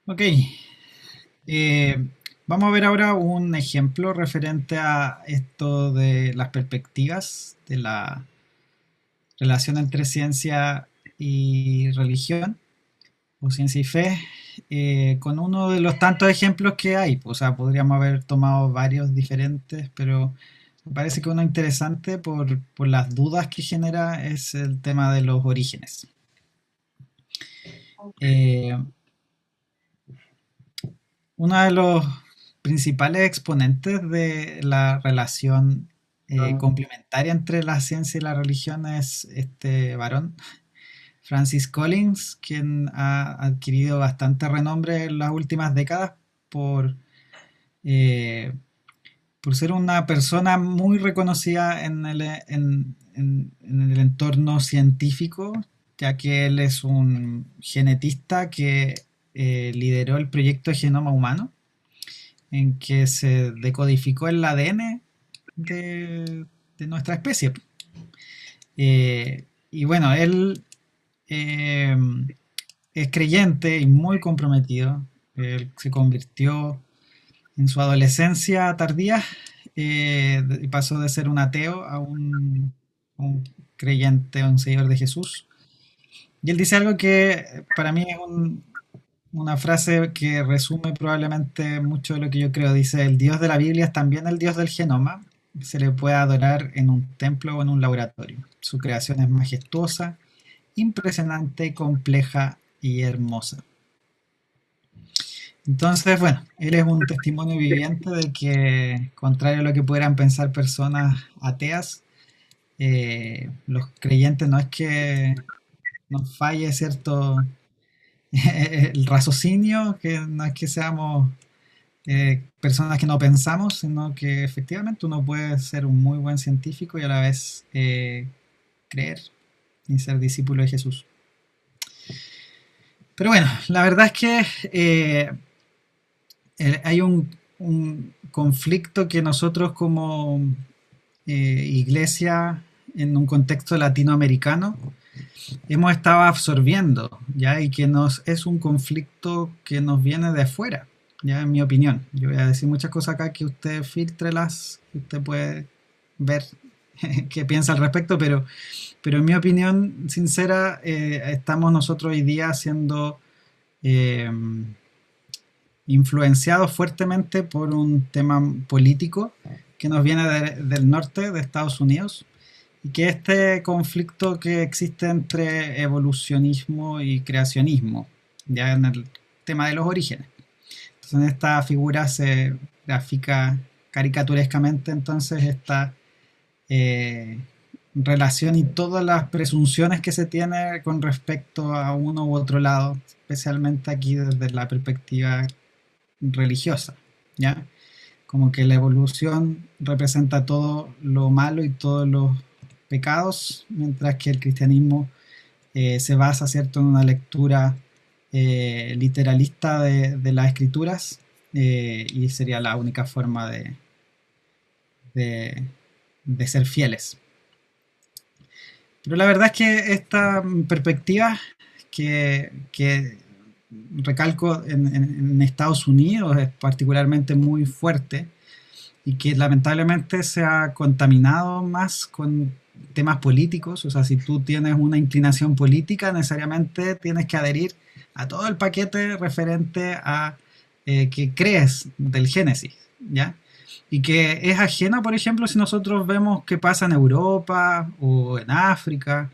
Ok, eh, vamos a ver ahora un ejemplo referente a esto de las perspectivas de la relación entre ciencia y religión, o ciencia y fe, con uno de los tantos ejemplos que hay. O sea, podríamos haber tomado varios diferentes, pero me parece que uno interesante por las dudas que genera es el tema de los orígenes. Eh, Uno de los principales exponentes de la relación complementaria entre la ciencia y la religión es este varón, Francis Collins, quien ha adquirido bastante renombre en las últimas décadas por, eh, por ser una persona muy reconocida en el entorno científico, ya que él es un genetista que lideró el proyecto Genoma Humano en que se decodificó el ADN de nuestra especie. Y bueno, él eh, es creyente y muy comprometido. Él se convirtió en su adolescencia tardía y pasó de ser un ateo un creyente, un seguidor de Jesús. Y él dice algo que para mí es una frase que resume probablemente mucho de lo que yo creo. Dice, el Dios de la Biblia es también el Dios del genoma. Se le puede adorar en un templo o en un laboratorio. Su creación es majestuosa, impresionante, compleja y hermosa. Entonces, bueno, él es un testimonio viviente de que, contrario a lo que pudieran pensar personas ateas, los creyentes no es que nos falle, ¿cierto? El raciocinio, que no es que seamos personas que no pensamos, sino que efectivamente uno puede ser un muy buen científico y a la vez creer y ser discípulo de Jesús. Pero bueno, la verdad es que hay un conflicto que nosotros como iglesia en un contexto latinoamericano hemos estado absorbiendo, ¿ya? Y que es un conflicto que nos viene de afuera, ya en mi opinión. Yo voy a decir muchas cosas acá que usted filtrelas, que usted puede ver qué piensa al respecto, pero en mi opinión sincera, estamos nosotros hoy día siendo eh, influenciados fuertemente por un tema político que nos viene del norte de Estados Unidos y que este conflicto que existe entre evolucionismo y creacionismo, ya en el tema de los orígenes. Entonces en esta figura se grafica caricaturescamente entonces esta eh, relación y todas las presunciones que se tiene con respecto a uno u otro lado, especialmente aquí desde la perspectiva religiosa, ¿ya? Como que la evolución representa todo lo malo y todos los pecados, mientras que el cristianismo se basa, ¿cierto?, en una lectura literalista de las escrituras y sería la única forma de, de ser fieles. Pero la verdad es que esta perspectiva que recalco en Estados Unidos es particularmente muy fuerte y que lamentablemente se ha contaminado más con temas políticos. O sea, si tú tienes una inclinación política, necesariamente tienes que adherir a todo el paquete referente a que crees del Génesis, ¿ya? Y que es ajena, por ejemplo, si nosotros vemos qué pasa en Europa o en África.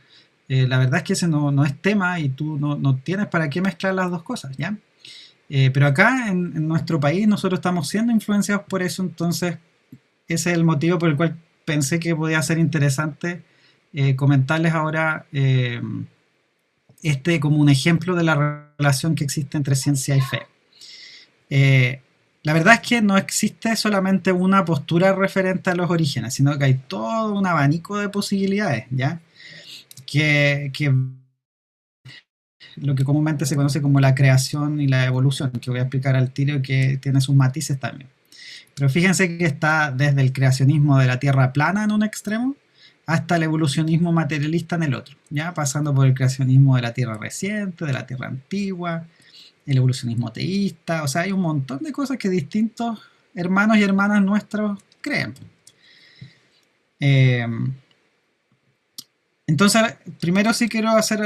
La verdad es que ese no es tema y tú no tienes para qué mezclar las dos cosas, ¿ya? Pero acá en nuestro país nosotros estamos siendo influenciados por eso, entonces ese es el motivo por el cual pensé que podía ser interesante comentarles ahora este como un ejemplo de la relación que existe entre ciencia y fe. Eh, la verdad es que no existe solamente una postura referente a los orígenes, sino que hay todo un abanico de posibilidades, ¿ya? Que lo que comúnmente se conoce como la creación y la evolución, que voy a explicar al tiro, que tiene sus matices también. Pero fíjense que está desde el creacionismo de la Tierra plana en un extremo hasta el evolucionismo materialista en el otro, ya pasando por el creacionismo de la Tierra reciente, de la Tierra antigua, el evolucionismo teísta, o sea, hay un montón de cosas que distintos hermanos y hermanas nuestros creen. Eh, entonces, primero sí quiero hacer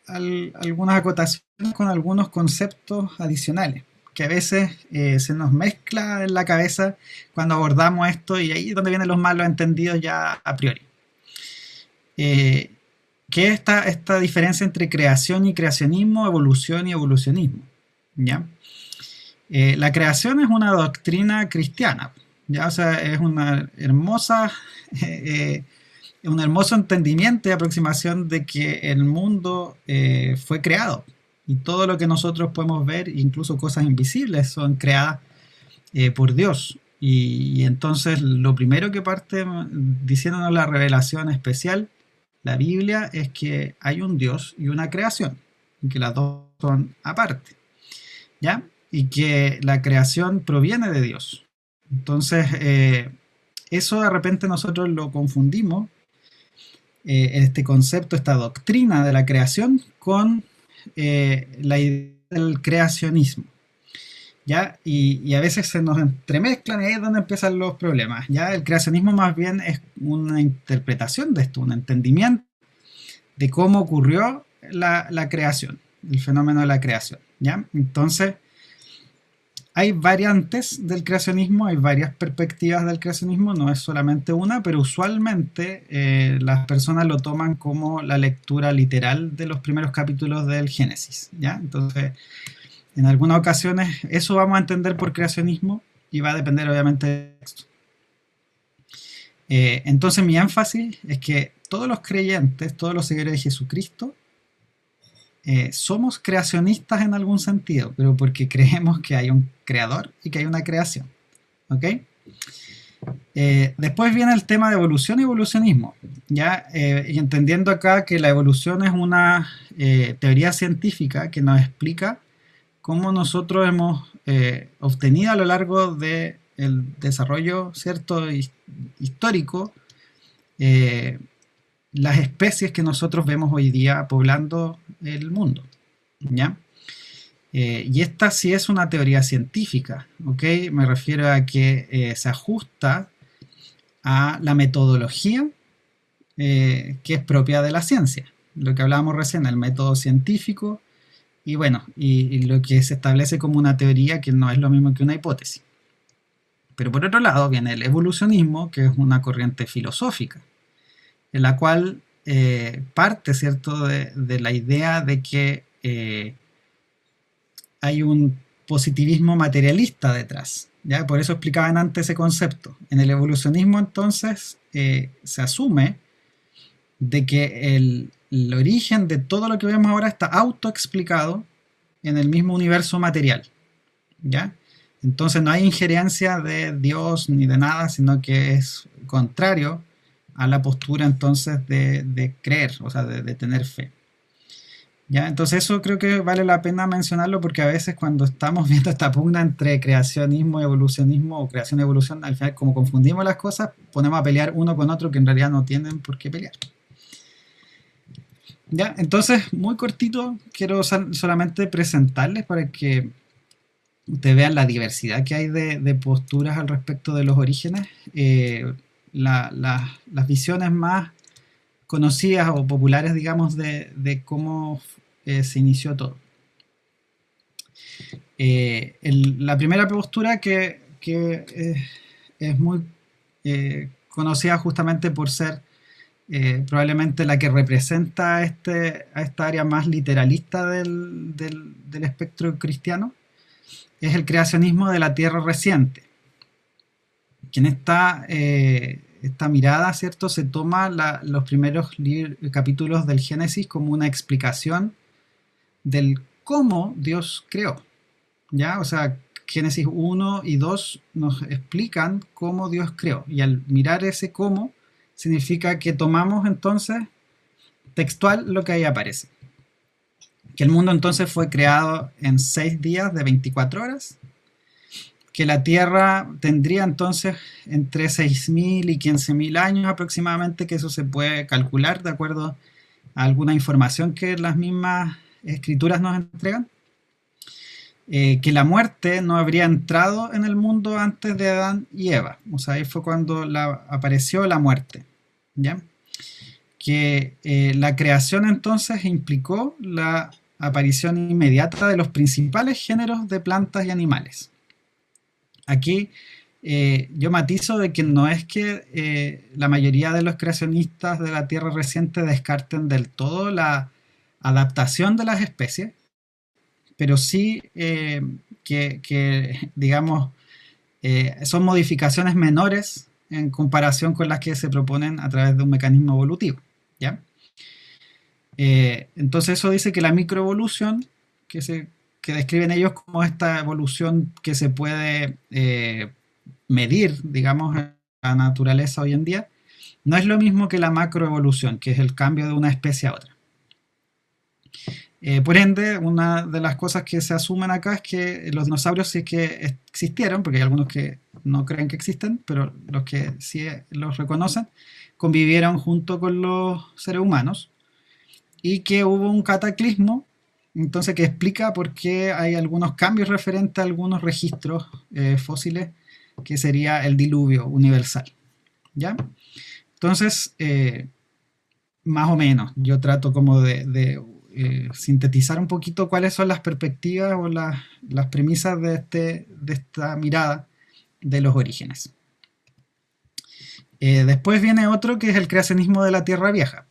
algunas acotaciones con algunos conceptos adicionales, que a veces se nos mezcla en la cabeza cuando abordamos esto, y ahí es donde vienen los malos entendidos ya a priori. ¿Qué es esta diferencia entre creación y creacionismo, evolución y evolucionismo? ¿Ya? La creación es una doctrina cristiana, ¿ya? O sea, es una hermosa, un hermoso entendimiento y aproximación de que el mundo fue creado, y todo lo que nosotros podemos ver, incluso cosas invisibles, son creadas por Dios. Y entonces lo primero que parte diciéndonos la revelación especial, la Biblia, es que hay un Dios y una creación, y que las dos son aparte, ¿ya? Y que la creación proviene de Dios. Entonces, eso de repente nosotros lo confundimos, este concepto, esta doctrina de la creación, con la idea del creacionismo, ¿ya? Y a veces se nos entremezclan, y ahí es donde empiezan los problemas, ¿ya? El creacionismo más bien es una interpretación de esto, un entendimiento de cómo ocurrió la creación, el fenómeno de la creación, ¿ya? Entonces, hay variantes del creacionismo, hay varias perspectivas del creacionismo, no es solamente una, pero usualmente las personas lo toman como la lectura literal de los primeros capítulos del Génesis, ¿ya? Entonces, en algunas ocasiones eso vamos a entender por creacionismo, y va a depender obviamente del texto. Entonces mi énfasis es que todos los creyentes, todos los seguidores de Jesucristo, somos creacionistas en algún sentido, pero porque creemos que hay un creador y que hay una creación. ¿Ok? Después viene el tema de evolución y evolucionismo, ¿ya? Y entendiendo acá que la evolución es una teoría científica que nos explica cómo nosotros hemos obtenido a lo largo del desarrollo, ¿cierto?, histórico, las especies que nosotros vemos hoy día poblando el mundo, ¿ya? Y esta sí es una teoría científica, ¿ok? Me refiero a que se ajusta a la metodología que es propia de la ciencia, lo que hablábamos recién, el método científico, y bueno, y lo que se establece como una teoría, que no es lo mismo que una hipótesis. Pero por otro lado viene el evolucionismo, que es una corriente filosófica, en la cual parte, ¿cierto?, de la idea de que hay un positivismo materialista detrás, ¿ya? Por eso explicaban antes ese concepto. En el evolucionismo, entonces, se asume de que el origen de todo lo que vemos ahora está autoexplicado en el mismo universo material, ¿ya? Entonces no hay injerencia de Dios ni de nada, sino que es contrario a la postura entonces de creer, o sea, de tener fe. ¿Ya? Entonces eso creo que vale la pena mencionarlo, porque a veces cuando estamos viendo esta pugna entre creacionismo y evolucionismo, o creación y evolución, al final como confundimos las cosas, ponemos a pelear uno con otro que en realidad no tienen por qué pelear. ¿Ya? Entonces, muy cortito, quiero solamente presentarles para que ustedes vean la diversidad que hay de posturas al respecto de los orígenes. Las visiones más conocidas o populares, digamos, de cómo se inició todo. La primera postura que es muy conocida justamente por ser probablemente la que representa a esta área más literalista del espectro cristiano, es el creacionismo de la tierra reciente. Que en esta mirada, ¿cierto?, se toma los primeros capítulos del Génesis como una explicación del cómo Dios creó, ¿ya? O sea, Génesis 1 y 2 nos explican cómo Dios creó, y al mirar ese cómo, significa que tomamos entonces textual lo que ahí aparece. Que el mundo entonces fue creado en 6 días de 24 horas, que la Tierra tendría entonces entre 6.000 y 15.000 años aproximadamente, que eso se puede calcular de acuerdo a alguna información que las mismas escrituras nos entregan. que la muerte no habría entrado en el mundo antes de Adán y Eva. O sea, ahí fue cuando apareció la muerte. ¿Ya? Que la creación entonces implicó la aparición inmediata de los principales géneros de plantas y animales. Aquí yo matizo de que no es que la mayoría de los creacionistas de la Tierra reciente descarten del todo la adaptación de las especies, pero sí digamos, son modificaciones menores en comparación con las que se proponen a través de un mecanismo evolutivo. ¿Ya? Entonces eso dice que la microevolución, que describen ellos como esta evolución que se puede medir, digamos, en la naturaleza hoy en día, no es lo mismo que la macroevolución, que es el cambio de una especie a otra. Por ende, una de las cosas que se asumen acá es que los dinosaurios sí que existieron, porque hay algunos que no creen que existen, pero los que sí los reconocen, convivieron junto con los seres humanos y que hubo un cataclismo, entonces que explica por qué hay algunos cambios referentes a algunos registros fósiles, que sería el diluvio universal. ¿Ya? Entonces, más o menos, yo trato como de sintetizar un poquito cuáles son las perspectivas o las premisas de esta mirada de los orígenes. Después viene otro que es el creacionismo de la Tierra Vieja.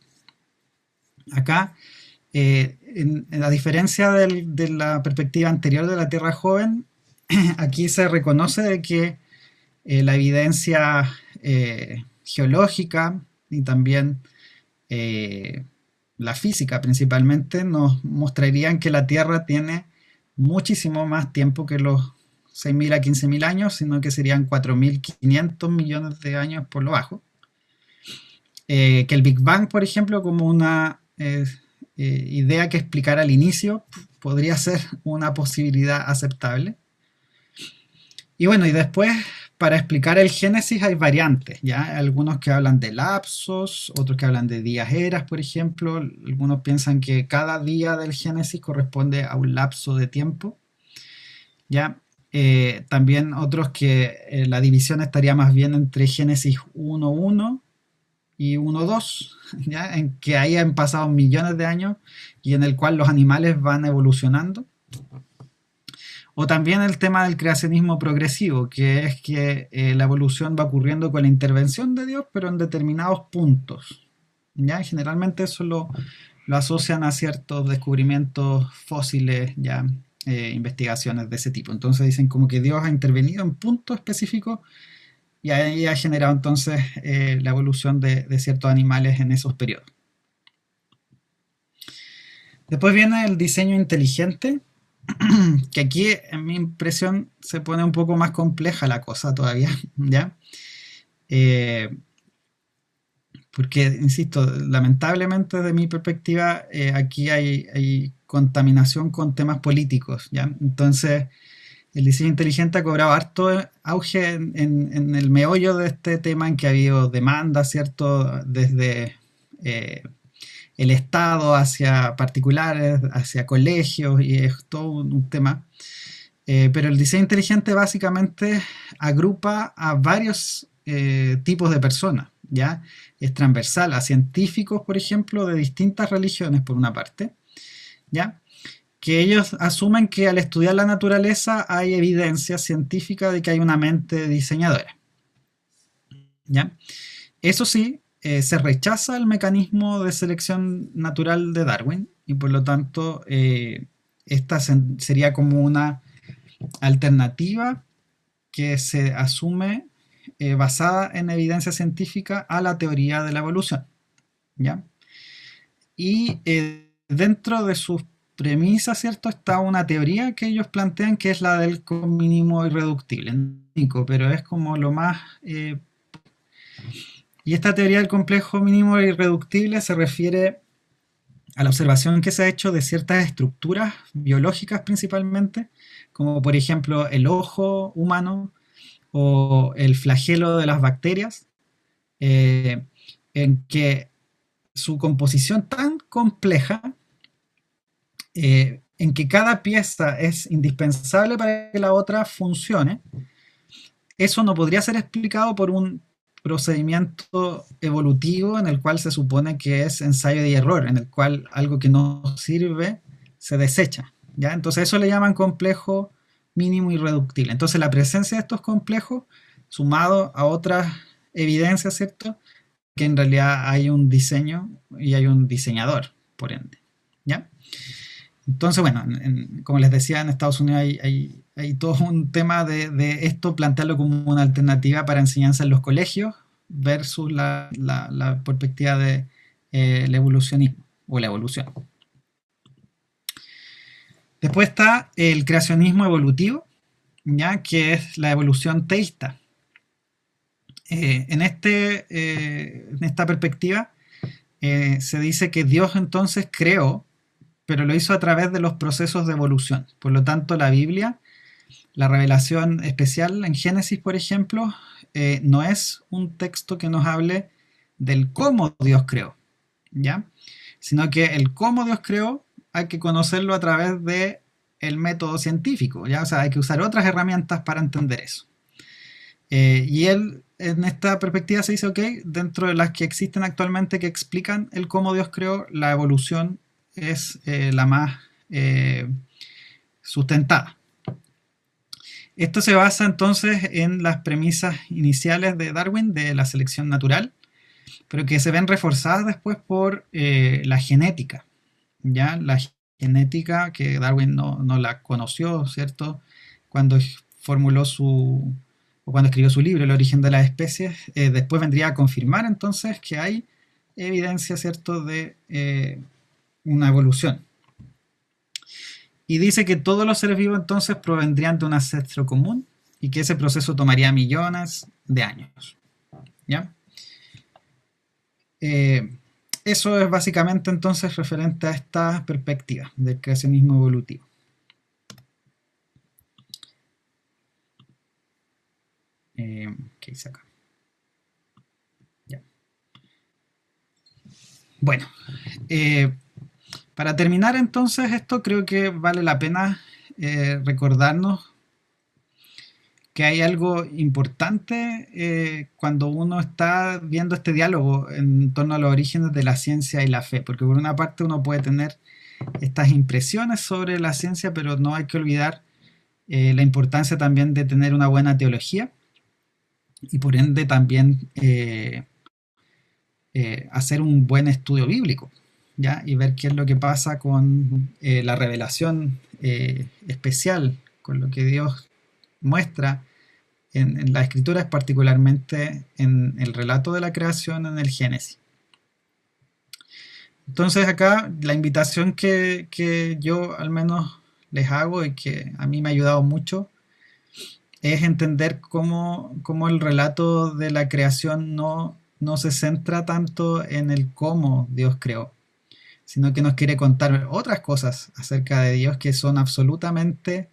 Acá, a diferencia de la perspectiva anterior de la Tierra Joven, aquí se reconoce de que la evidencia geológica y también la física principalmente nos mostrarían que la Tierra tiene muchísimo más tiempo que los 6.000 a 15.000 años, sino que serían 4.500 millones de años por lo bajo. Que el Big Bang, por ejemplo, como una idea que explicara el inicio, podría ser una posibilidad aceptable. Y bueno, y después, para explicar el Génesis hay variantes, ¿ya? Algunos que hablan de lapsos, otros que hablan de días eras, por ejemplo. Algunos piensan que cada día del Génesis corresponde a un lapso de tiempo, ¿ya? También otros que la división estaría más bien entre Génesis 1.1 y 1.2, ¿ya? En que ahí han pasado millones de años y en el cual los animales van evolucionando. O también el tema del creacionismo progresivo, que es que la evolución va ocurriendo con la intervención de Dios, pero en determinados puntos. ¿Ya? Generalmente eso lo asocian a ciertos descubrimientos fósiles, ya investigaciones de ese tipo. Entonces dicen como que Dios ha intervenido en puntos específicos y ahí ha generado entonces la evolución de ciertos animales en esos periodos. Después viene el diseño inteligente, que aquí en mi impresión se pone un poco más compleja la cosa todavía, ¿ya? Porque, insisto, lamentablemente desde mi perspectiva aquí hay contaminación con temas políticos, ¿ya? Entonces el diseño inteligente ha cobrado harto auge en el meollo de este tema, en que ha habido demandas, ¿cierto? Desde el Estado hacia particulares, hacia colegios, y es todo un tema. Pero el diseño inteligente básicamente agrupa a varios tipos de personas, ¿ya? Es transversal a científicos, por ejemplo, de distintas religiones, por una parte, ¿ya? Que ellos asumen que al estudiar la naturaleza hay evidencia científica de que hay una mente diseñadora, ¿ya? Eso sí, se rechaza el mecanismo de selección natural de Darwin y por lo tanto esta sería como una alternativa que se asume basada en evidencia científica a la teoría de la evolución, ¿ya? Y dentro de sus premisas, ¿cierto? Está una teoría que ellos plantean que es la del mínimo irreductible, pero es como lo más... y esta teoría del complejo mínimo irreductible se refiere a la observación que se ha hecho de ciertas estructuras biológicas principalmente, como por ejemplo el ojo humano o el flagelo de las bacterias, eh, en que su composición tan compleja en que cada pieza es indispensable para que la otra funcione, eso no podría ser explicado por un procedimiento evolutivo en el cual se supone que es ensayo y error, en el cual algo que no sirve se desecha, ¿ya? Entonces eso le llaman complejo mínimo irreductible. Entonces la presencia de estos complejos, sumado a otras evidencias, ¿cierto? Que en realidad hay un diseño y hay un diseñador, por ende, ¿ya? Entonces, bueno, como les decía, en Estados Unidos hay todo un tema de esto, plantearlo como una alternativa para enseñanza en los colegios versus la perspectiva de el evolucionismo o la evolución. Después está el creacionismo evolutivo, ¿ya? Que es la evolución teísta. En esta perspectiva se dice que Dios entonces creó, pero lo hizo a través de los procesos de evolución. Por lo tanto, la Biblia, la revelación especial en Génesis, por ejemplo, no es un texto que nos hable del cómo Dios creó, ¿ya? Sino que el cómo Dios creó hay que conocerlo a través de el método científico, ¿ya? O sea, hay que usar otras herramientas para entender eso. Y él, en esta perspectiva se dice, ok, dentro de las que existen actualmente que explican el cómo Dios creó, la evolución es la más sustentada. Esto se basa entonces en las premisas iniciales de Darwin de la selección natural, pero que se ven reforzadas después por la genética. ¿Ya? La genética que Darwin no la conoció, ¿cierto? Cuando formuló o cuando escribió su libro El origen de las especies, después vendría a confirmar entonces que hay evidencia, ¿cierto?, de una evolución. Y dice que todos los seres vivos entonces provendrían de un ancestro común y que ese proceso tomaría millones de años. ¿Ya? Eso es básicamente entonces referente a esta perspectiva del creacionismo evolutivo. ¿Qué hice acá? Ya. Bueno, para terminar entonces esto creo que vale la pena recordarnos que hay algo importante cuando uno está viendo este diálogo en torno a los orígenes de la ciencia y la fe, porque por una parte uno puede tener estas impresiones sobre la ciencia, pero no hay que olvidar la importancia también de tener una buena teología y por ende también hacer un buen estudio bíblico, ¿ya? Y ver qué es lo que pasa con la revelación especial, con lo que Dios muestra en las escrituras, particularmente en el relato de la creación en el Génesis. Entonces acá la invitación que yo al menos les hago y que a mí me ha ayudado mucho es entender cómo el relato de la creación no se centra tanto en el cómo Dios creó, sino que nos quiere contar otras cosas acerca de Dios que son absolutamente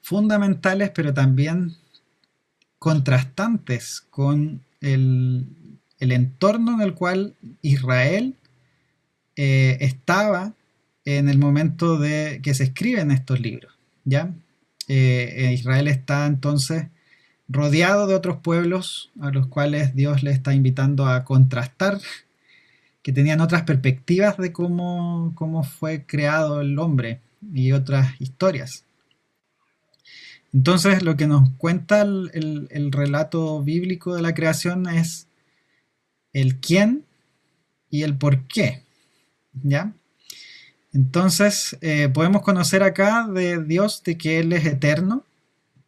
fundamentales, pero también contrastantes con el entorno en el cual Israel estaba en el momento de que se escriben estos libros, ¿ya? Israel está entonces rodeado de otros pueblos a los cuales Dios le está invitando a contrastar, que tenían otras perspectivas de cómo fue creado el hombre y otras historias. Entonces lo que nos cuenta el relato bíblico de la creación es el quién y el por qué, ¿ya? Entonces podemos conocer acá de Dios de que Él es eterno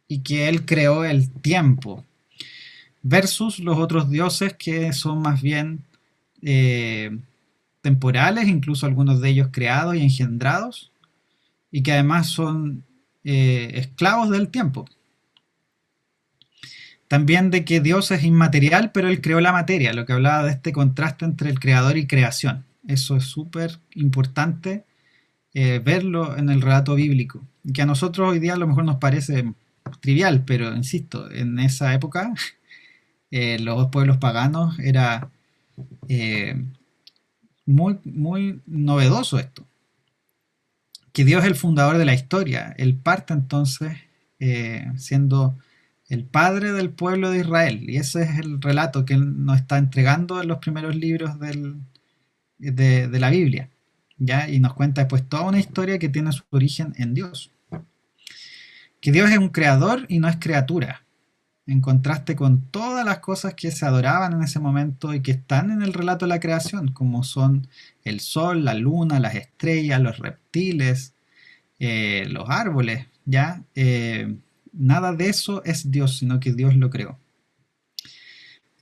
y que Él creó el tiempo, versus los otros dioses que son más bien temporales, incluso algunos de ellos creados y engendrados, y que además son esclavos del tiempo. También de que Dios es inmaterial, pero Él creó la materia, lo que hablaba de este contraste entre el creador y creación. Eso es súper importante verlo en el relato bíblico, que a nosotros hoy día a lo mejor nos parece trivial, pero insisto, en esa época los pueblos paganos era muy, muy novedoso esto. que Dios es el fundador de la historia. Él parte entonces siendo el padre del pueblo de Israel. Y ese es el relato que Él nos está entregando en los primeros libros de la Biblia. ¿Ya? Y nos cuenta después toda una historia que tiene su origen en Dios. Que Dios es un creador y no es criatura, en contraste con todas las cosas que se adoraban en ese momento y que están en el relato de la creación, como son el sol, la luna, las estrellas, los reptiles, los árboles, ¿ya? Nada de eso es Dios, sino que Dios lo creó.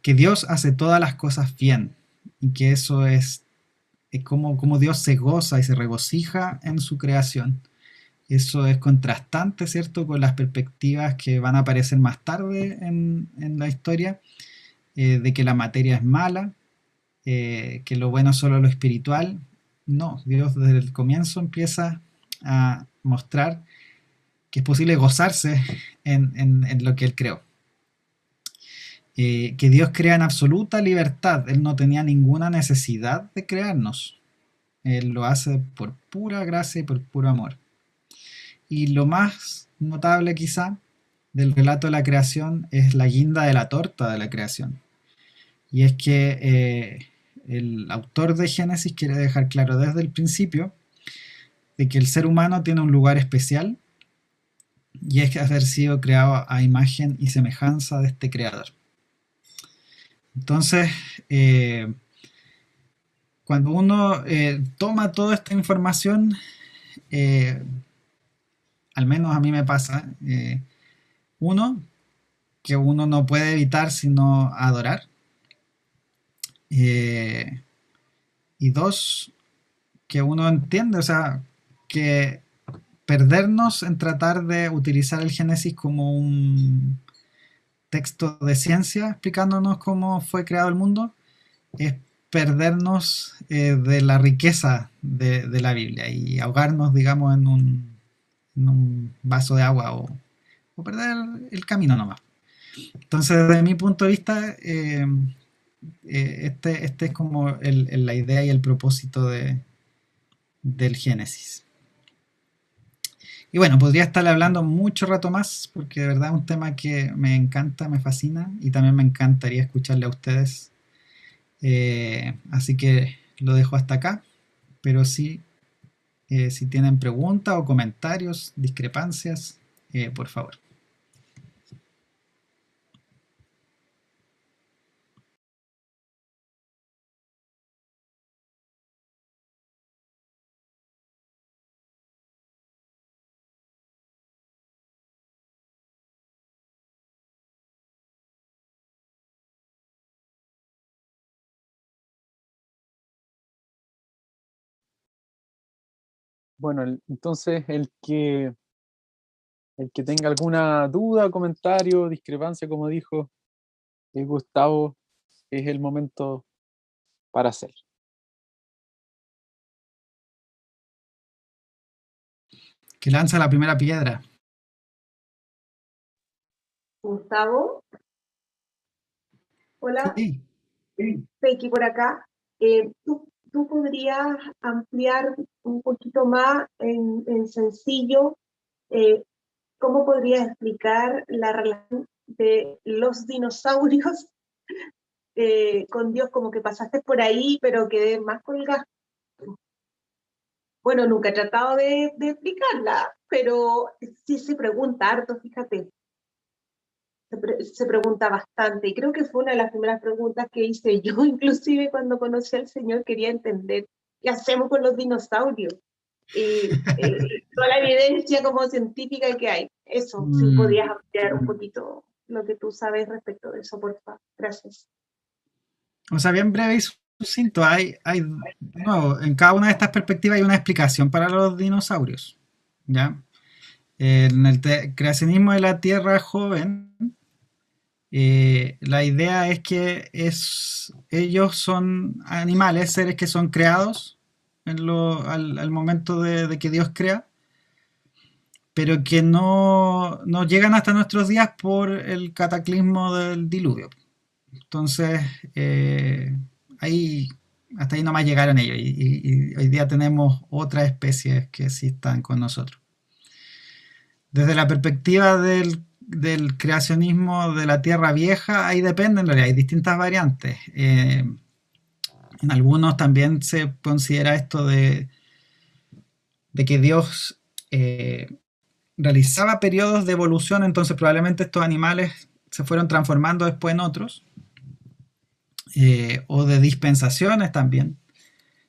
Que Dios hace todas las cosas bien y que eso es como Dios se goza y se regocija en su creación. Eso es contrastante, ¿cierto?, con las perspectivas que van a aparecer más tarde en la historia, de que la materia es mala, que lo bueno es solo lo espiritual. No, Dios desde el comienzo empieza a mostrar que es posible gozarse en lo que Él creó. Que Dios crea en absoluta libertad. Él no tenía ninguna necesidad de crearnos. Él lo hace por pura gracia y por puro amor. Y lo más notable quizá del relato de la creación es la guinda de la torta de la creación. Y es que el autor de Génesis quiere dejar claro desde el principio de que el ser humano tiene un lugar especial y es que haber sido creado a imagen y semejanza de este creador. Entonces, cuando uno toma toda esta información, eh, al menos a mí me pasa, uno, que uno no puede evitar sino adorar, eh, y dos, que uno entiende, o sea, que perdernos en tratar de utilizar el Génesis como un texto de ciencia explicándonos cómo fue creado el mundo es perdernos de la riqueza de la Biblia y ahogarnos, digamos, en un vaso de agua o perder el camino nomás. Entonces, desde mi punto de vista, este es como la idea y el propósito del Génesis. Y bueno, podría estarle hablando mucho rato más, porque de verdad es un tema que me encanta, me fascina, y también me encantaría escucharle a ustedes. Así que lo dejo hasta acá, pero sí, si tienen preguntas o comentarios, discrepancias, por favor. Bueno, entonces el que tenga alguna duda, comentario, discrepancia, como dijo Gustavo, es el momento para hacer. Que lanza la primera piedra. Gustavo, hola, Sí. Pequi por acá. ¿Tú podrías ampliar un poquito más en sencillo cómo podrías explicar la relación de los dinosaurios con Dios? Como que pasaste por ahí, pero quedé más colgada. Bueno, nunca he tratado de explicarla, pero sí se pregunta harto, fíjate. Se pregunta bastante y creo que fue una de las primeras preguntas que hice yo, inclusive cuando conocí al Señor quería entender qué hacemos con los dinosaurios y toda la evidencia como científica que hay. Eso, si podías ampliar un poquito lo que tú sabes respecto de eso, por favor. Gracias. O sea, bien breve y sucinto. No, en cada una de estas perspectivas hay una explicación para los dinosaurios. ¿Ya? En el creacionismo de la Tierra joven, la idea es que ellos son animales, seres que son creados al momento de que Dios crea, pero que no llegan hasta nuestros días por el cataclismo del diluvio. Entonces, hay hasta ahí nomás llegaron ellos y hoy día tenemos otras especies que sí están con nosotros. Desde la perspectiva del creacionismo de la Tierra Vieja, ahí depende en realidad, hay distintas variantes. En algunos también se considera esto de que Dios realizaba periodos de evolución, entonces probablemente estos animales se fueron transformando después en otros, o de dispensaciones también,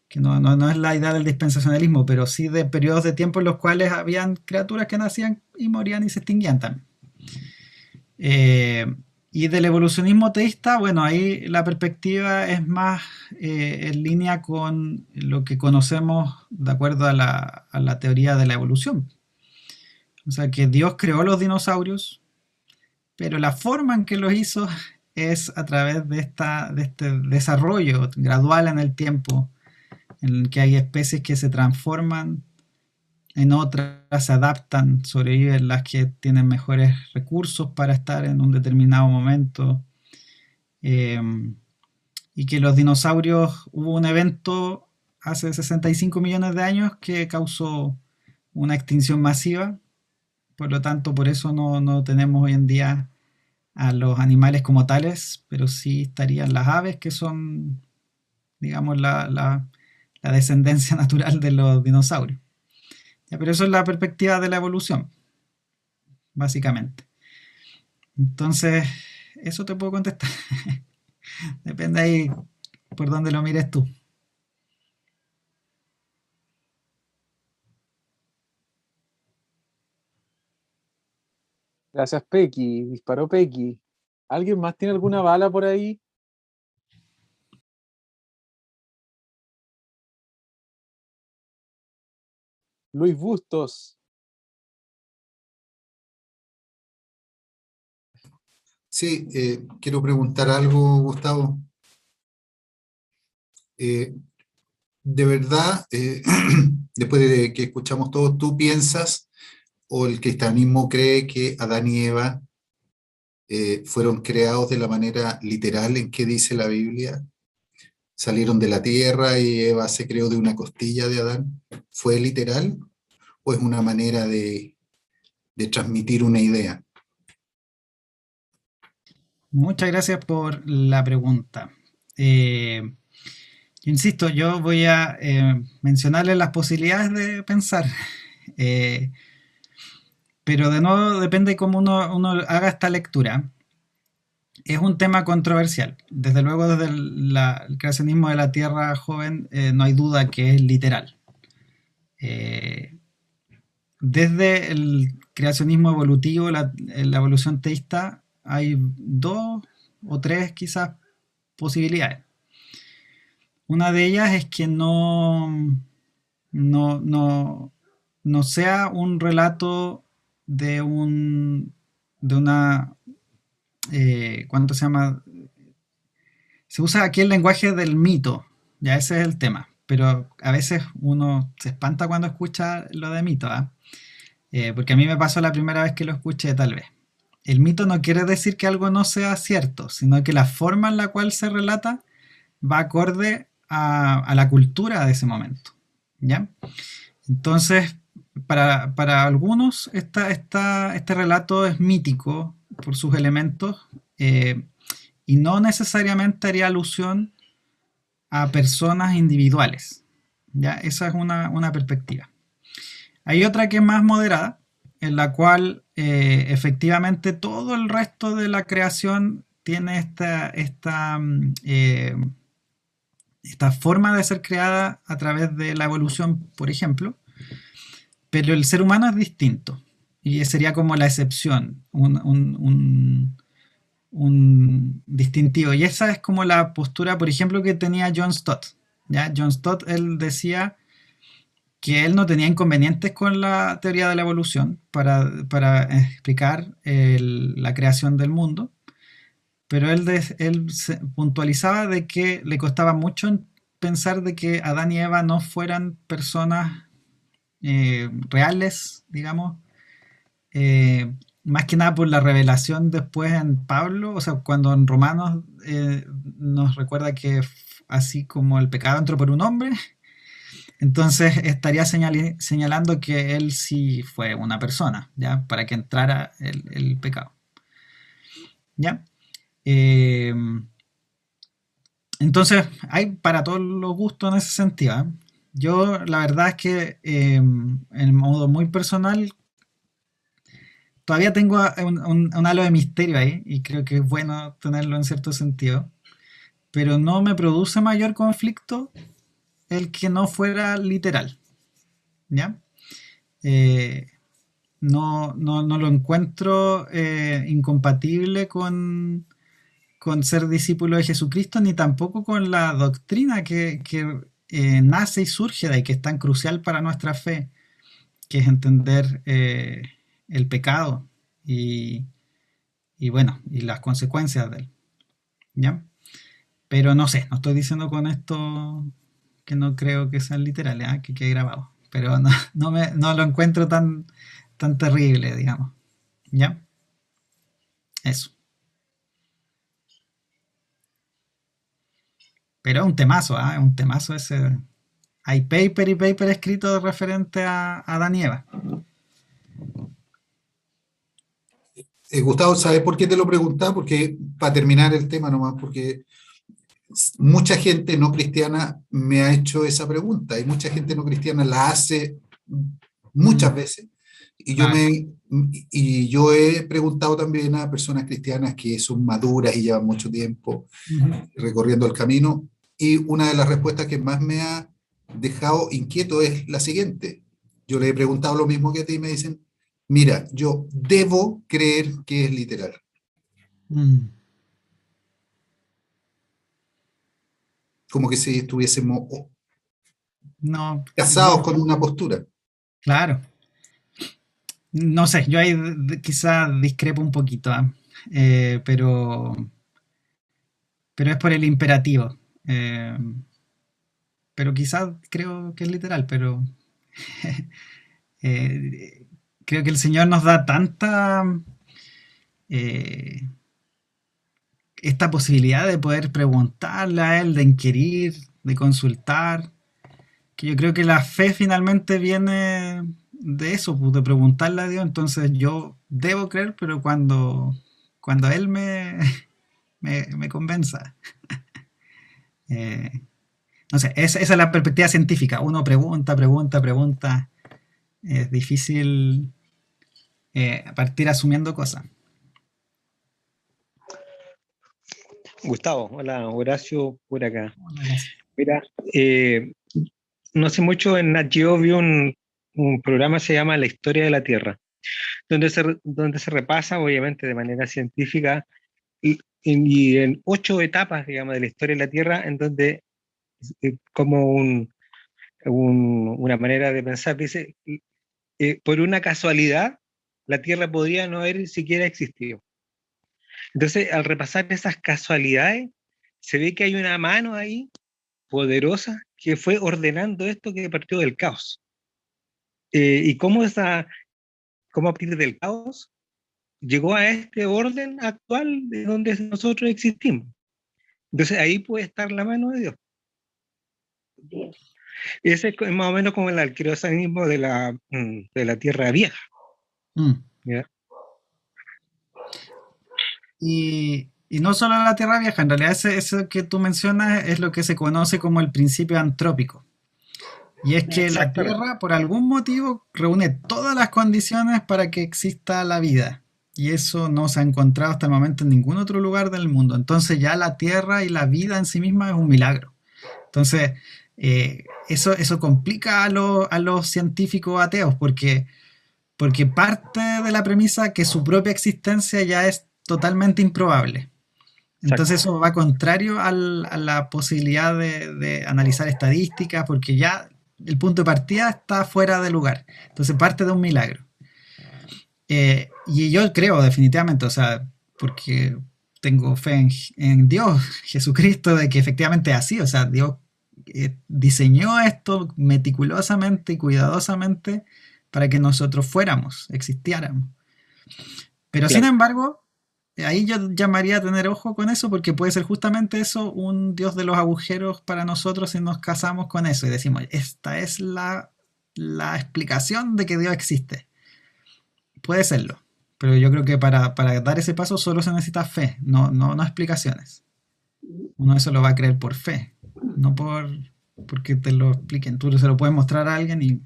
que no es la idea del dispensacionalismo, pero sí de periodos de tiempo en los cuales habían criaturas que nacían y morían y se extinguían también. Y del evolucionismo teísta, bueno, ahí la perspectiva es más en línea con lo que conocemos de acuerdo a la teoría de la evolución. O sea, que Dios creó los dinosaurios, pero la forma en que los hizo es a través de este desarrollo gradual en el tiempo, en el que hay especies que se transforman en otras, se adaptan, sobreviven las que tienen mejores recursos para estar en un determinado momento. Y que los dinosaurios, hubo un evento hace 65 millones de años que causó una extinción masiva. Por lo tanto, por eso no tenemos hoy en día a los animales como tales, pero sí estarían las aves, que son, digamos, la descendencia natural de los dinosaurios. Ya, pero eso es la perspectiva de la evolución, básicamente. Entonces, eso te puedo contestar. Depende ahí por dónde lo mires tú. Gracias, Pequi. Disparó Pequi. ¿Alguien más tiene alguna bala por ahí? Luis Bustos. Sí, quiero preguntar algo, Gustavo. De verdad, después de que escuchamos todo, ¿tú piensas o el cristianismo cree que Adán y Eva fueron creados de la manera literal en que dice la Biblia? ¿Salieron de la tierra y Eva se creó de una costilla de Adán? ¿Fue literal o es una manera de transmitir una idea? Muchas gracias por la pregunta. Yo insisto, yo voy a mencionarles las posibilidades de pensar, pero de nuevo depende cómo uno haga esta lectura. Es un tema controversial. Desde luego, desde el creacionismo de la Tierra joven, no hay duda que es literal. Desde el creacionismo evolutivo, la evolución teísta, hay dos o tres quizás posibilidades. Una de ellas es que no sea un relato de una, ¿cuánto se llama? Se usa aquí el lenguaje del mito, ya ese es el tema, pero a veces uno se espanta cuando escucha lo de mito, porque a mí me pasó la primera vez que lo escuché tal vez. El mito no quiere decir que algo no sea cierto, sino que la forma en la cual se relata va acorde a la cultura de ese momento, ¿ya? Entonces, para algunos este relato es mítico por sus elementos, y no necesariamente haría alusión a personas individuales, ¿ya? Esa es una perspectiva. Hay otra que es más moderada, en la cual efectivamente todo el resto de la creación tiene esta forma de ser creada a través de la evolución, por ejemplo, pero el ser humano es distinto y sería como la excepción, un distintivo. Y esa es como la postura, por ejemplo, que tenía John Stott. ¿Ya? John Stott, él decía que él no tenía inconvenientes con la teoría de la evolución para explicar la creación del mundo, pero él se puntualizaba de que le costaba mucho pensar de que Adán y Eva no fueran personas reales, digamos, más que nada por la revelación después en Pablo, o sea, cuando en Romanos nos recuerda que así como el pecado entró por un hombre, entonces estaría señalando que él sí fue una persona, ¿ya? Para que entrara el pecado, ¿ya? Entonces, hay para todos los gustos en ese sentido, ¿eh? Yo, la verdad es que, en modo muy personal, todavía tengo un halo de misterio ahí, y creo que es bueno tenerlo en cierto sentido, pero no me produce mayor conflicto el que no fuera literal, ¿ya? Eh, no lo encuentro incompatible con ser discípulo de Jesucristo, ni tampoco con la doctrina que nace y surge de ahí, que es tan crucial para nuestra fe, que es entender el pecado y, y bueno, y las consecuencias de él, ¿ya? Pero no sé, no estoy diciendo con esto que no creo que sean literales, ¿ah? Que quede grabado, pero no lo encuentro tan terrible, digamos, ¿ya? Eso. Pero es un temazo, ¿ah? Es un temazo ese. Hay paper y paper escrito referente a Adán y Eva. Gustavo, ¿sabes por qué te lo preguntaba? Porque, para terminar el tema nomás, porque mucha gente no cristiana me ha hecho esa pregunta y mucha gente no cristiana la hace muchas veces. Y yo, Claro. y yo he preguntado también a personas cristianas que son maduras y llevan mucho tiempo recorriendo el camino, y una de las respuestas que más me ha dejado inquieto es la siguiente. Yo le he preguntado lo mismo que a ti y me dicen, mira, yo debo creer que es literal. Mm. Como que si estuviésemos No, casados con una postura. claro. No sé, yo ahí quizá discrepo un poquito, ¿ah? Pero es por el imperativo. Eh, pero quizás creo que es literal, pero eh, creo que el Señor nos da eh, esta posibilidad de poder preguntarle a Él, de inquirir, de consultar, que yo creo que la fe finalmente viene de eso, pues, de preguntarle a Dios. Entonces yo debo creer, pero cuando Él me convenza. Eh, no sé, esa es la perspectiva científica. Uno pregunta, pregunta, pregunta. Es difícil partir asumiendo cosas. Gustavo, hola, Horacio, por acá. Gracias. Mira, no hace mucho en Nat Geo vi un programa que se llama La historia de la Tierra, donde se repasa, obviamente, de manera científica, y en 8 etapas, digamos, de la historia de la Tierra, en donde, como una manera de pensar, dice, por una casualidad, la Tierra podría no haber siquiera existido. Entonces, al repasar esas casualidades, se ve que hay una mano ahí poderosa que fue ordenando esto que partió del caos. Y cómo a partir del caos llegó a este orden actual de donde nosotros existimos. Entonces ahí puede estar la mano de Dios. Ese es más o menos como el arqueosanismo de la Tierra Vieja. ¿Ya? Y no solo la Tierra Vieja, en realidad eso que tú mencionas es lo que se conoce como el principio antrópico. Y es que la Tierra, por algún motivo, reúne todas las condiciones para que exista la vida. Y eso no se ha encontrado hasta el momento en ningún otro lugar del mundo. Entonces ya la Tierra y la vida en sí misma es un milagro. Entonces, eso complica a los científicos ateos, porque parte de la premisa que su propia existencia ya es totalmente improbable. Entonces eso va contrario a la posibilidad de analizar estadísticas, porque ya el punto de partida está fuera de lugar. Entonces parte de un milagro. Y yo creo definitivamente, o sea, porque tengo fe en Dios, Jesucristo, de que efectivamente es así. O sea, Dios diseñó esto meticulosamente y cuidadosamente para que nosotros existiéramos. Pero claro, sin embargo, ahí yo llamaría a tener ojo con eso porque puede ser justamente eso un dios de los agujeros para nosotros si nos casamos con eso y decimos, esta es la explicación de que Dios existe. Puede serlo, pero yo creo que para dar ese paso solo se necesita fe, no explicaciones. Uno eso lo va a creer por fe, no porque te lo expliquen. Tú se lo puedes mostrar a alguien y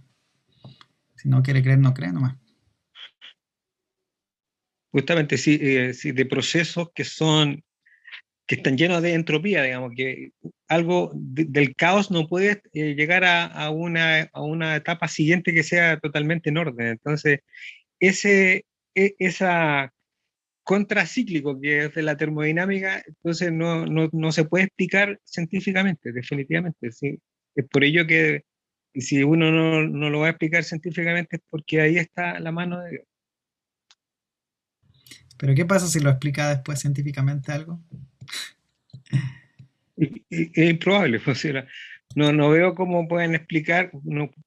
si no quiere creer, no cree nomás. Justamente, sí, sí, de procesos que están llenos de entropía, digamos, que algo del caos no puede llegar a una etapa siguiente que sea totalmente en orden. Entonces, esa contracíclico que es de la termodinámica, entonces no se puede explicar científicamente, definitivamente. ¿Sí? Es por ello que si uno no lo va a explicar científicamente es porque ahí está la mano de Dios. Pero ¿qué pasa si lo explica después científicamente algo? Es improbable, pues, no veo cómo pueden explicar,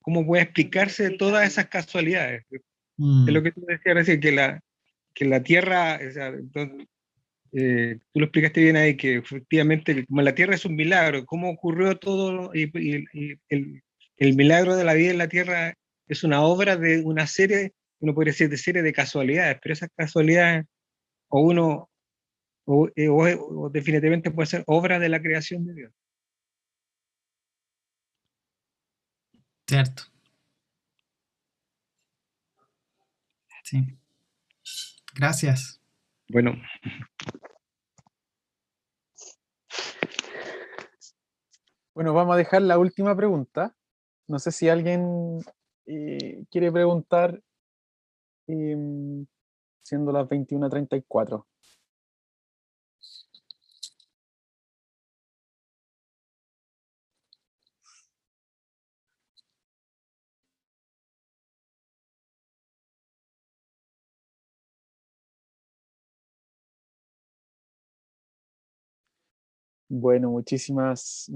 cómo puede explicarse todas esas casualidades. Es lo que tú decías recién, que la Tierra, o sea, tú lo explicaste bien ahí, que efectivamente, como la Tierra es un milagro, cómo ocurrió todo y el milagro de la vida en la Tierra es una obra de una serie, uno podría decir de serie de casualidades, pero esas casualidades o uno o definitivamente puede ser obra de la creación de Dios. Cierto, sí. Gracias. Bueno, Bueno, vamos a dejar la última pregunta. No sé si alguien quiere preguntar, siendo las 21:34. Bueno, muchísimas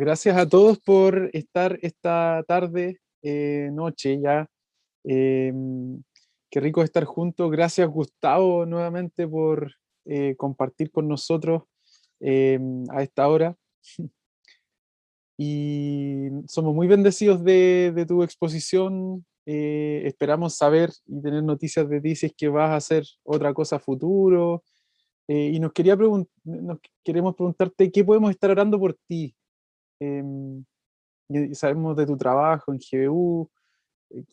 gracias a todos por estar esta tarde, noche ya. Qué rico estar juntos. Gracias, Gustavo, nuevamente por compartir con nosotros a esta hora. Y somos muy bendecidos de tu exposición. Esperamos saber y tener noticias de ti si es que vas a hacer otra cosa a futuro. Y nos queremos preguntarte qué podemos estar orando por ti. Y sabemos de tu trabajo en GBU,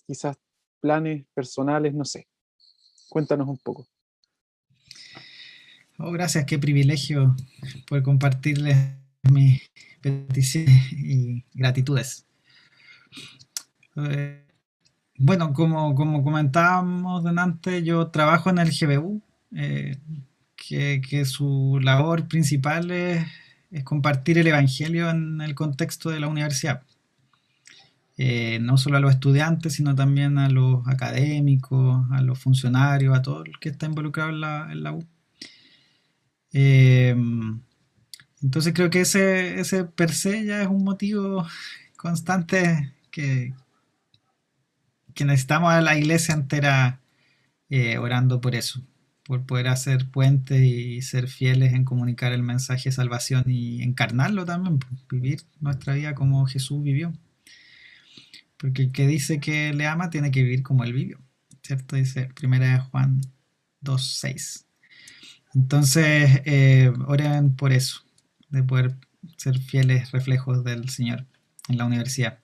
quizás planes personales, no sé. Cuéntanos un poco. Oh, gracias, qué privilegio poder compartirles mis peticiones y gratitudes. Bueno, como comentábamos delante, yo trabajo en el GBU, que su labor principal es compartir el Evangelio en el contexto de la universidad. No solo a los estudiantes, sino también a los académicos, a los funcionarios, a todo el que está involucrado en la U. Entonces creo que ese per se ya es un motivo constante que necesitamos a la iglesia entera orando por eso, por poder hacer puentes y ser fieles en comunicar el mensaje de salvación y encarnarlo también, vivir nuestra vida como Jesús vivió. Porque el que dice que le ama tiene que vivir como él vivió, ¿cierto? Dice 1 Juan 2:6. Entonces, oren por eso, de poder ser fieles reflejos del Señor en la universidad.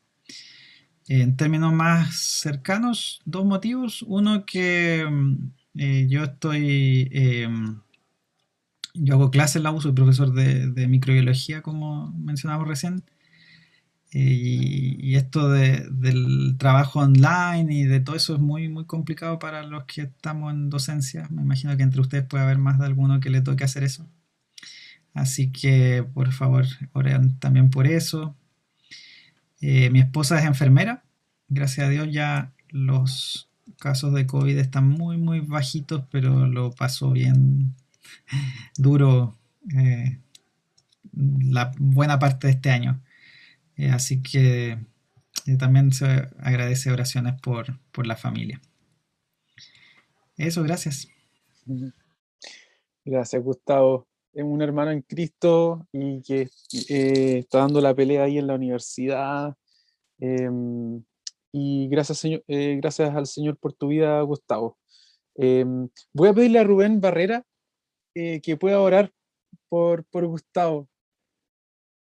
En términos más cercanos, dos motivos. Uno que yo hago clases en la U, soy profesor de microbiología, como mencionamos recién. Y esto del trabajo online y de todo eso es muy, muy complicado para los que estamos en docencia. Me imagino que entre ustedes puede haber más de alguno que le toque hacer eso. Así que, por favor, oren también por eso. Mi esposa es enfermera. Gracias a Dios ya los casos de COVID están muy, muy bajitos, pero lo pasó bien duro la buena parte de este año. Así que también se agradece oraciones por la familia. Eso, gracias. Gracias, Gustavo. Es un hermano en Cristo y que está dando la pelea ahí en la universidad. Y gracias, señor, gracias al Señor por tu vida, Gustavo. Voy a pedirle a Rubén Barrera que pueda orar por Gustavo.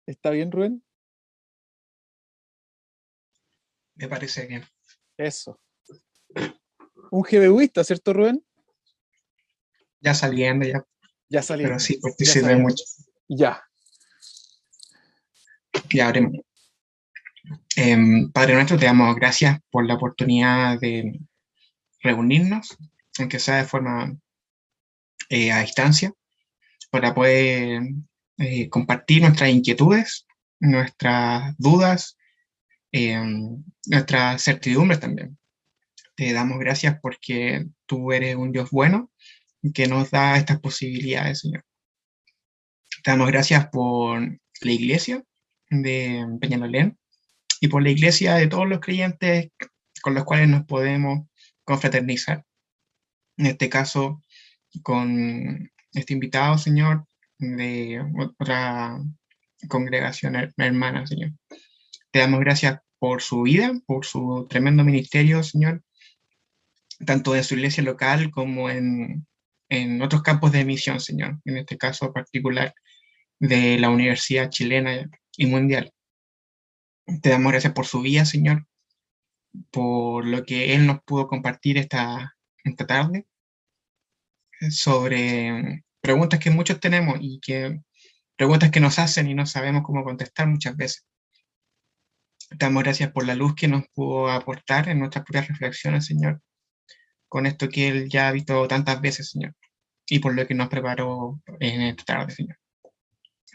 ¿Está bien, Rubén? Me parece bien. Eso. Un GBUista, ¿cierto, Rubén? Ya saliendo, ya, Ya salió. pero sí, Ya participé salió. mucho. Ya. Ya oremos. Padre nuestro, te damos gracias por la oportunidad de reunirnos, aunque sea de forma a distancia, para poder compartir nuestras inquietudes, nuestras dudas, nuestras certidumbres también. Te damos gracias porque tú eres un Dios bueno que nos da estas posibilidades, Señor. Te damos gracias por la iglesia de Peñalolén y por la iglesia de todos los creyentes con los cuales nos podemos confraternizar. En este caso, con este invitado, Señor, de otra congregación hermana, Señor. Te damos gracias por su vida, por su tremendo ministerio, Señor, tanto en su iglesia local como en otros campos de misión, Señor, en este caso particular de la Universidad Chilena y Mundial. Te damos gracias por su vida, Señor, por lo que Él nos pudo compartir esta tarde sobre preguntas que muchos tenemos y preguntas que nos hacen y no sabemos cómo contestar muchas veces. Te damos gracias por la luz que nos pudo aportar en nuestras propias reflexiones, Señor, con esto que Él ya ha visto tantas veces, Señor, y por lo que nos preparó en esta tarde, Señor.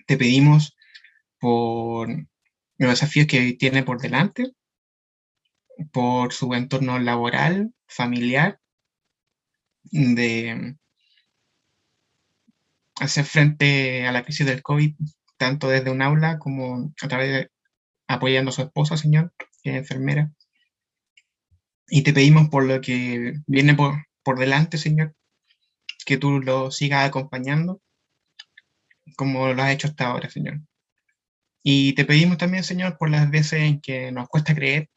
Te pedimos por los desafíos que tiene por delante, por su entorno laboral, familiar, de hacer frente a la crisis del COVID, tanto desde un aula como a través de apoyando a su esposa, Señor, que es enfermera. Y te pedimos por lo que viene por delante, Señor, que tú lo sigas acompañando, como lo has hecho hasta ahora, Señor. Y te pedimos también, Señor, por las veces en que nos cuesta creer,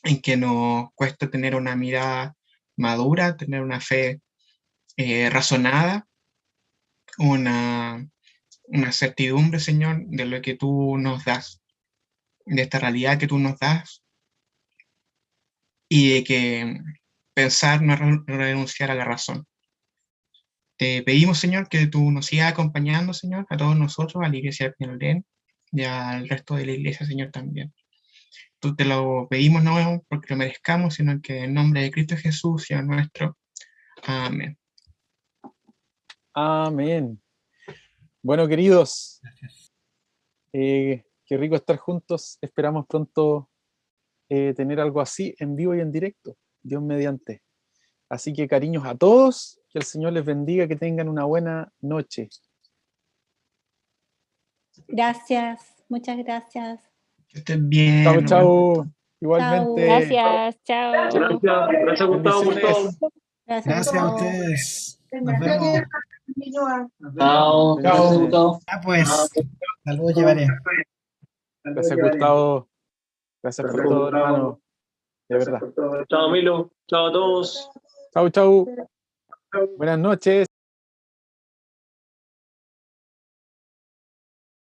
en que nos cuesta tener una mirada madura, tener una fe razonada, una certidumbre, Señor, de lo que tú nos das, de esta realidad que tú nos das, y de que pensar no es renunciar a la razón. Te pedimos, Señor, que tú nos sigas acompañando, Señor, a todos nosotros, a la iglesia de Peñalolén y al resto de la iglesia, Señor, también. Tú te lo pedimos no porque lo merezcamos, sino que en nombre de Cristo Jesús, Señor nuestro. Amén. Amén. Bueno, queridos, qué rico estar juntos. Esperamos pronto tener algo así en vivo y en directo, Dios mediante. Así que cariños a todos, que el Señor les bendiga, que tengan una buena noche. Gracias, muchas gracias. Que estén bien. Chao, chao. Igualmente. Gracias, chao. Gracias, Gustavo, por todo. Gracias Gracias a ustedes. Nos vemos. Chao, gracias, Gustavo. Ah, pues, saludos llevaré. Gracias, Gustavo. Gracias por todo, hermano. De verdad. Chao, Milo. Chao a todos. Chau, chau. Buenas noches.